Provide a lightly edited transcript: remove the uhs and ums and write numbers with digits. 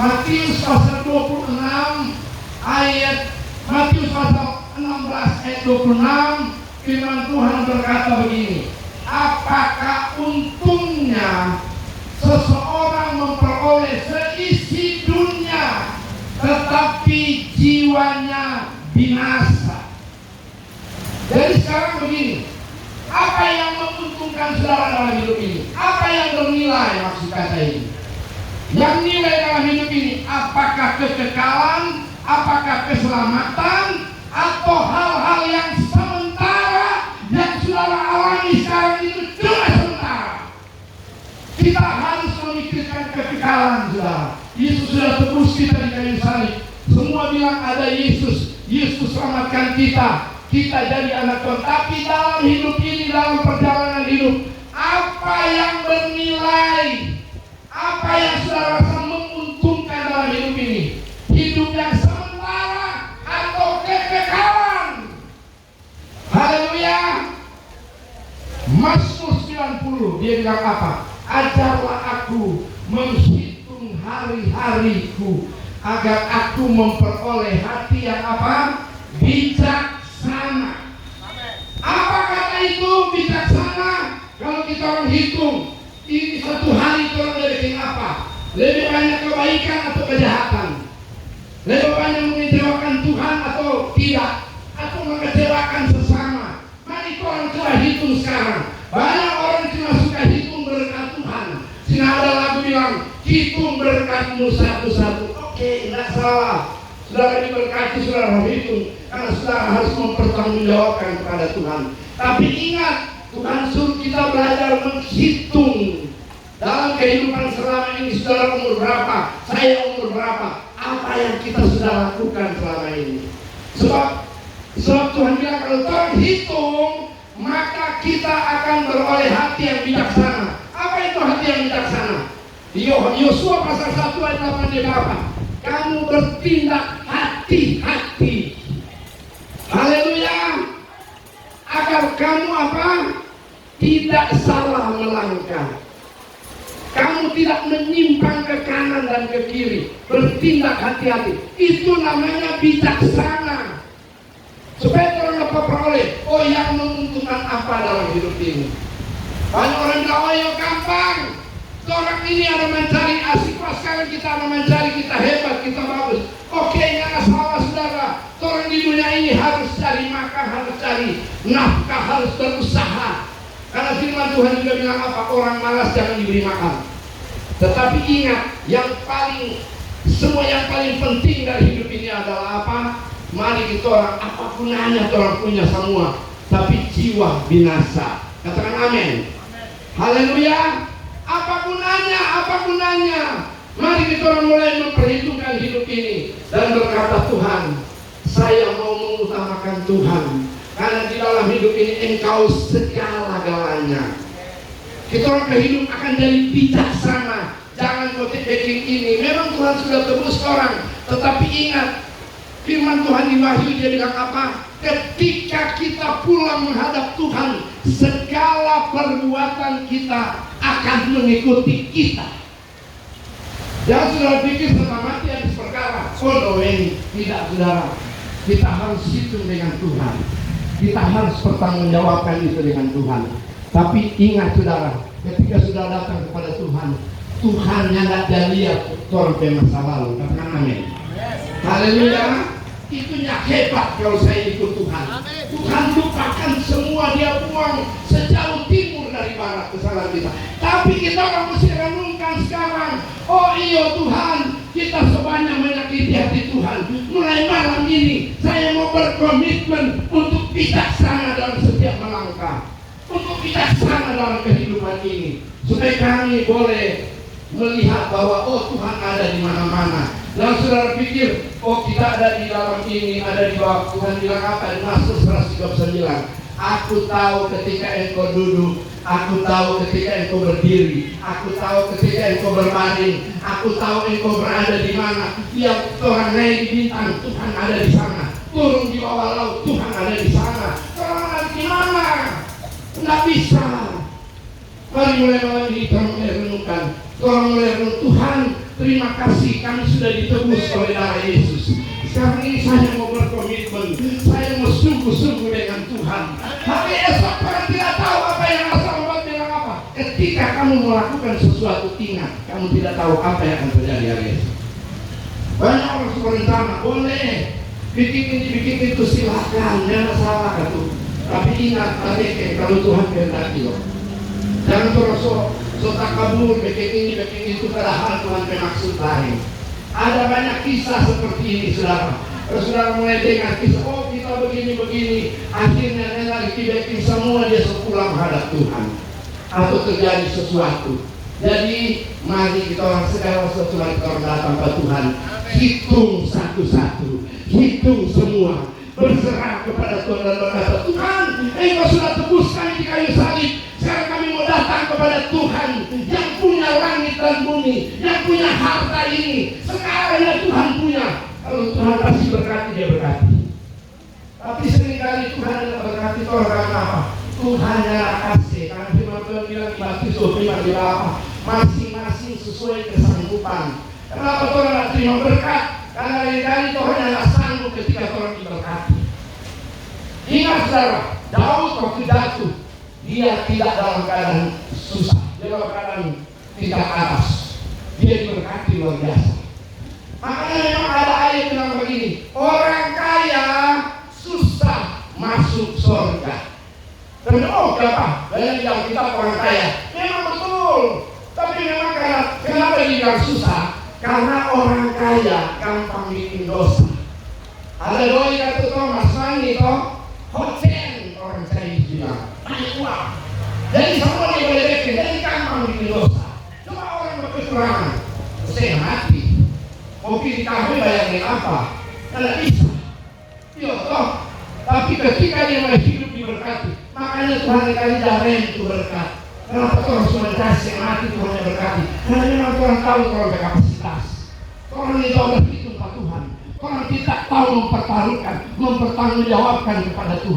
Matius pasal 26 ayat Matius pasal 16 ayat 26, firman Tuhan berkata begini, apakah untungnya seseorang memperoleh seisi dunia tetapi jiwanya binasa? Jadi sekarang begini, apa yang menguntungkan saudara dalam hidup ini? Apa yang bernilai maksud kata ini? Yang nilai dalam hidup ini, apakah kekekalan, apakah keselamatan, atau hal-hal yang sementara yang saudara alami sekarang itu cuma sementara? Kita harus memikirkan kekekalan, saudara. Yesus sudah tebus kita di kayu salib. Semua bilang ada Yesus. Yesus selamatkan kita. Kita jadi anak Tuhan. Tapi dalam hidup ini, dalam perjalanan hidup, apa yang bernilai? Apa yang saudara rasa menguntungkan dalam hidup ini? Hidup yang sementara atau kekekalan? Haleluya. Mazmur 90 dia bilang apa? Ajarlah aku menghitung hari-hariku agar aku memperoleh hati yang apa? Bijaksana. Apa kata itu bijaksana? Kalau kita orang hitung, ini satu hari itu orang lebih apa? Lebih banyak kebaikan atau kejahatan? Lebih banyak mengecewakan Tuhan atau tidak? Atau mengecewakan sesama? Mari orang coba hitung sekarang. Banyak orang cuma suka hitung berkat Tuhan. Sini ada lagu bilang, hitung berkatmu satu-satu. Oke, tidak salah. Saudara diberkati, saudara harus hitung. Karena saudara harus mempertanggungjawabkan kepada Tuhan. Tapi ingat, Tuhan suruh kita belajar menghitung dalam kehidupan selama ini. Saudara umur berapa? Saya umur berapa? Apa yang kita sudah lakukan selama ini? Sebab Tuhan bilang kalau Tuhan hitung, maka kita akan beroleh hati yang bijaksana. Apa itu hati yang bijaksana? Yosua pasal 1 ayat 8 dia apa? Kamu bertindak hati-hati. Haleluya. Agar kamu apa? Tidak salah melangkah. Kamu tidak menyimpang ke kanan dan ke kiri. Bertindak hati-hati. Itu namanya bijaksana. Supaya orang dapat peroleh, oh yang menguntungkan apa dalam hidup ini. Banyak orang bilang, oh ya gampang. Orang ini ada mencari asik, sekarang kita ada mencari, kita hebat, kita bagus. Oke, nggak salah saudara. Orang di dunia ini harus cari makan, harus cari nafkah, harus berusaha. Karena firman Tuhan juga bilang apa? Orang malas jangan diberi makan. Tetapi ingat, yang paling penting dari hidup ini adalah apa? Mari kita orang, apa gunanya orang punya semua, tapi jiwa binasa. Katakan amin. Haleluya. Apa gunanya? Apa gunanya? Mari kita orang mulai memperhitungkan hidup ini dan berkata, Tuhan, saya mau mengutamakan Tuhan. Karena di dalam hidup ini Engkau segala-galanya. Kita orang kehidup akan jadi bijaksana. Jangan motif backing ini. Memang Tuhan sudah tebus orang, tetapi ingat, firman Tuhan di Wahyu dia bilang apa? Ketika kita pulang menghadap Tuhan, segala perbuatan kita akan mengikuti kita. Jangan saudara pikir setelah mati habis perkara. Oh no, ini tidak, saudara. Kita harus hitung dengan Tuhan. Kita harus pertanggungjawabkan itu dengan Tuhan. Tapi ingat saudara, ketika sudah datang kepada Tuhan, Tuhan yang tidak lihat orang ke masa lalu. Katakan amin. Haleluya. Itunya hebat kalau saya ikut Tuhan. Tuhan lupakan semua, dia buang sejauh timur dari barat kesalahan kita. Tapi kita orang mesti renungkan sekarang. Oh iya Tuhan, kita sebanyak menyakiti hati Tuhan. Mulai malam ini saya mau berkomitmen untuk bijaksana dalam setiap melangkah, untuk bijaksana dalam kehidupan ini, supaya kami boleh melihat bahwa oh Tuhan ada di mana-mana. Dan saudara pikir, oh kita ada di dalam ini, ada di bawah. Tuhan bilang apa? Di Mazmur 139. Aku tahu ketika engkau duduk, aku tahu ketika engkau berdiri, aku tahu ketika engkau berbaring, aku tahu engkau berada di mana. Tiap orang naik di bintang, Tuhan ada di sana. Turun di bawah laut, Tuhan ada di sana. Orang ada di mana? Tidak bisa. Mari mulai malam ini kita mulai renungkan. Orang mulai renung, Tuhan, terima kasih kami sudah ditebus oleh darah Yesus. Sekarang ini saya mau berkomitmen, saya mau sungguh-sungguh dengan Tuhan. Tapi esok kalian tidak tahu apa yang asal obat bilang apa. Ketika kamu melakukan sesuatu, ingat, kamu tidak tahu apa yang akan terjadi hari esok. Banyak orang berencana, boleh bikin ini, bikin itu, silakan, jangan masalah itu. Tapi ingat, kalau Tuhan kehendaki loh. Jangan terus tak kabur, bikin ini, bikin itu, padahal Tuhan bermaksud lain. Ada banyak kisah seperti ini, saudara. Saudara mulai dengar kisah, oh kita begini-begini, akhirnya lagi bikin semua dia sepulang menghadap Tuhan. Atau terjadi sesuatu. Jadi mari kita orang segala sesuatu kita orang datang ke Tuhan, hitung satu-satu, hitung semua, berserah kepada Tuhan dan berkata, Tuhan, Engkau sudah tebus kami di kayu salib. Sekarang kami mau datang kepada Tuhan yang punya langit dan bumi, yang punya harta ini. Sekarang ya Tuhan punya. Kalau Tuhan kasih berkati, dia berkati. Tapi seringkali Tuhan yang berkati itu orang apa? Tuhan yang kasih. Karena firman Tuhan bilang di Matius 25 di bawah, masing-masing sesuai kesanggupan. Kenapa Tuhan tidak terima berkat? Karena lain-kali Tuhan yang sanggup ketika Tuhan diberkati. Ingat saudara, Daud waktu jatuh, dia tidak dalam keadaan susah, dia dalam keadaan tingkat atas. Dia diberkati luar biasa. Makanya memang ada ayat bilang begini, orang kaya susah masuk surga. Dan oh kenapa? Banyak yang kita orang kaya, memang betul. Tapi memang kenapa dibilang susah? Karena orang kaya gampang bikin dosa. Ada doi kata Thomas Mangi toh, hotel orang kaya bilang, banyak uang. Jadi semua dia boleh bikin, jadi gampang bikin dosa. Cuma orang berkekurangan, saya mati. Mungkin dikasih bayarin apa? Tidak bisa. Iya toh. Tapi ketika dia masih hidup diberkati, makanya Tuhan kali darah itu berkat. Kenapa Tuhan sudah kasih mati Tuhan yang berkati? Karena memang Tuhan tahu Tuhan berkapasitas. Tuhan itu berhitung ke Tuhan. Tuhan tidak tahu mempertaruhkan, mempertanggungjawabkan kepada Tuhan.